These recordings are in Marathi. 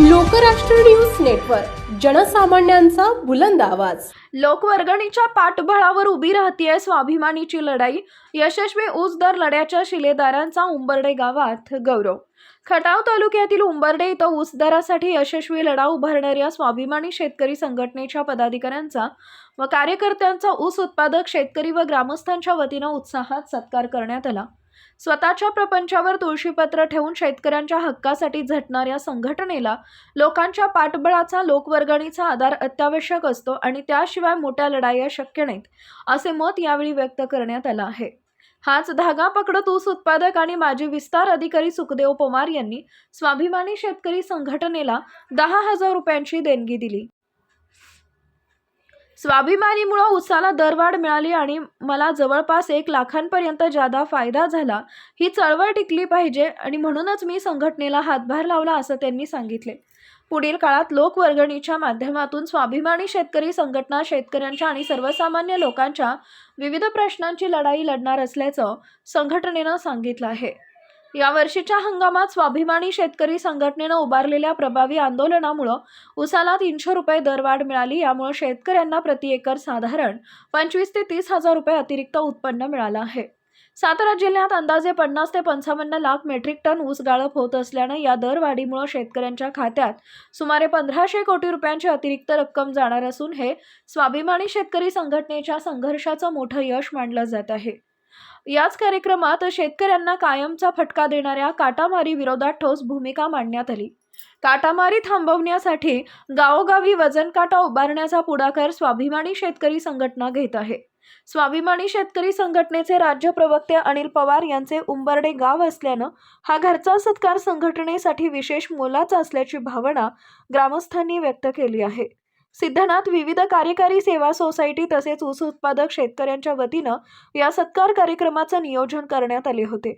लोकराष्ट्र न्यूज नेटवर्क, जनसामान्यांचा बुलंद आवाज। लोकवर्गणीच्या पाठबळावर उभी राहतीये स्वाभिमानीची लढाई। यशस्वी ऊस दर लढ्याच्या शिलेदारांचा उंबरडे गावात गौरव। खटाव तालुक्यातील उंबरडे इथं ऊस दरासाठी यशस्वी लढा उभारणाऱ्या स्वाभिमानी शेतकरी संघटनेच्या पदाधिकाऱ्यांचा व कार्यकर्त्यांचा ऊस उत्पादक शेतकरी व ग्रामस्थांच्या वतीनं उत्साहात सत्कार करण्यात आला। स्वतःच्या प्रपंचावर तुळशीपत्र ठेवून शेतकऱ्यांच्या हक्कासाठी झटणाऱ्या संघटनेला लोकांच्या पाठबळाचा, लोकवर्गणीचा आधार अत्यावश्यक असतो आणि त्याशिवाय मोठ्या लढाया शक्य नाहीत, असे मत यावेळी व्यक्त करण्यात आलं आहे। हाच धागा पकडत ऊस उत्पादक आणि माजी विस्तार अधिकारी सुखदेव पवार यांनी स्वाभिमानी शेतकरी संघटनेला 10,000 रुपयांची देणगी दिली। स्वाभिमानीमुळे ऊसाला दरवाढ मिळाली आणि मला जवळपास 1 लाखांपर्यंत जादा फायदा झाला। ही चळवळ टिकली पाहिजे आणि म्हणूनच मी संघटनेला हातभार लावला, असं त्यांनी सांगितले। पुढील काळात लोकवर्गणीच्या माध्यमातून स्वाभिमानी शेतकरी संघटना शेतकऱ्यांच्या आणि सर्वसामान्य लोकांच्या विविध प्रश्नांची लढाई लढणार असल्याचं संघटनेनं सांगितलं आहे। या वर्षीच्या हंगामात स्वाभिमानी शेतकरी संघटनेनं उभारलेल्या प्रभावी आंदोलनामुळे ऊसाला 300 रुपये दरवाढ मिळाली। यामुळे शेतकऱ्यांना प्रति एकर साधारण 25 ते 30,000 रुपये अतिरिक्त उत्पन्न मिळालं आहे। सातारा जिल्ह्यात अंदाजे 50 ते 55 लाख मेट्रिक टन ऊस गाळप होत असल्यानं या दरवाढीमुळे शेतकऱ्यांच्या खात्यात सुमारे 1500 कोटी रुपयांची अतिरिक्त रक्कम जाणार असून हे स्वाभिमानी शेतकरी संघटनेच्या संघर्षाचं मोठं यश मानलं जात आहे। याच कार्यक्रमात शेतकऱ्यांना कायमचा फटका देणाऱ्या काटामारी विरोधात ठोस भूमिका मांडण्यात आली। काटामारी थांबवण्यासाठी गावोगावी वजन काटा उभारण्याचा पुढाकार स्वाभिमानी शेतकरी संघटना घेत आहे। स्वाभिमानी शेतकरी संघटनेचे राज्य प्रवक्ते अनिल पवार यांचे उंबरडे गाव असल्यानं हा घरचा सत्कार संघटनेसाठी विशेष मोलाचा असल्याची भावना ग्रामस्थांनी व्यक्त केली आहे। सिद्धनाथ विविध कार्यकारी सेवा सोसायटी तसेच ऊस उत्पादक शेतकऱ्यांच्या वतीनं या सत्कार कार्यक्रमाचं नियोजन करण्यात आले होते।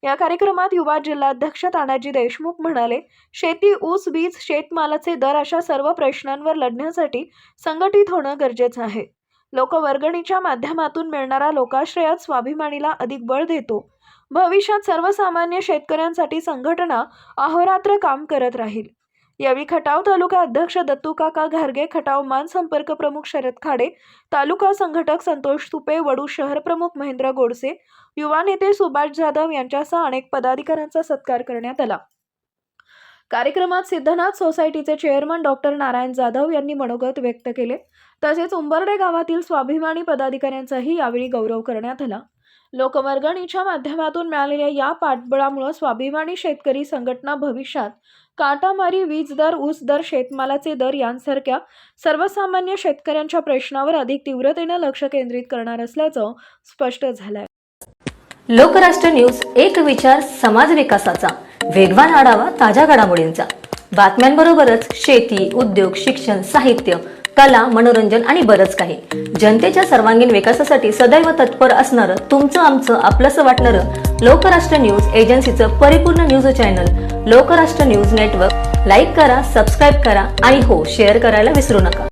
या कार्यक्रमात युवा जिल्हाध्यक्ष तानाजी देशमुख म्हणाले, शेती, ऊस, बीज, शेतमालाचे दर अशा सर्व प्रश्नांवर लढण्यासाठी संघटित होणं गरजेचं आहे। लोकवर्गणीच्या माध्यमातून मिळणारा लोकाश्रयात स्वाभिमानीला अधिक बळ देतो। भविष्यात सर्वसामान्य शेतकऱ्यांसाठी संघटना अहोरात्र काम करत राहील। यावेळी खटाव तालुका अध्यक्ष दत्तू काका घारगे, खटाव मान संपर्क प्रमुख शरद खाडे, तालुका संघटक संतोष तुपे, वडू शहर प्रमुख महेंद्र गोडसे, युवा नेते सुभाष जाधव यांच्यासह अनेक पदाधिकाऱ्यांचा सत्कार करण्यात आला। कार्यक्रमात सिद्धनाथ सोसायटीचे चेअरमन डॉक्टर नारायण जाधव यांनी मनोगत व्यक्त केले। तसेच उंबरडे गावातील स्वाभिमानी पदाधिकाऱ्यांचाही यावेळी गौरव करण्यात आला। लोकवर्गणीच्या माध्यमातून मिळालेल्या या पाठबळामुळे स्वाभिमानी शेतकरी संघटना भविष्यात काटामारी, वीज दर, ऊस दर, शेतमालाचे दर यांसारख्या सर्वसामान्य शेतकऱ्यांच्या प्रश्नावर अधिक तीव्रतेने लक्ष केंद्रित करणार असल्याचं स्पष्ट झालंय। लोकराष्ट्र न्यूज, एक विचार समाज विकासाचा, वेगवान आढावा ताज्या घडामोडींचा, बातम्यांबरोबरच शेती, उद्योग, शिक्षण, साहित्य, कला, मनोरंजन आणि बरंच काही। जनतेच्या सर्वांगीण विकासासाठी सदैव तत्पर असणारं, तुमचं आमचं आपलंसं वाटणारं लोकराष्ट्र न्यूज एजन्सीचं परिपूर्ण news channel Lokrashtra news network like करा, सबस्क्राईब करा आणि हो, शेअर करायला विसरू नका।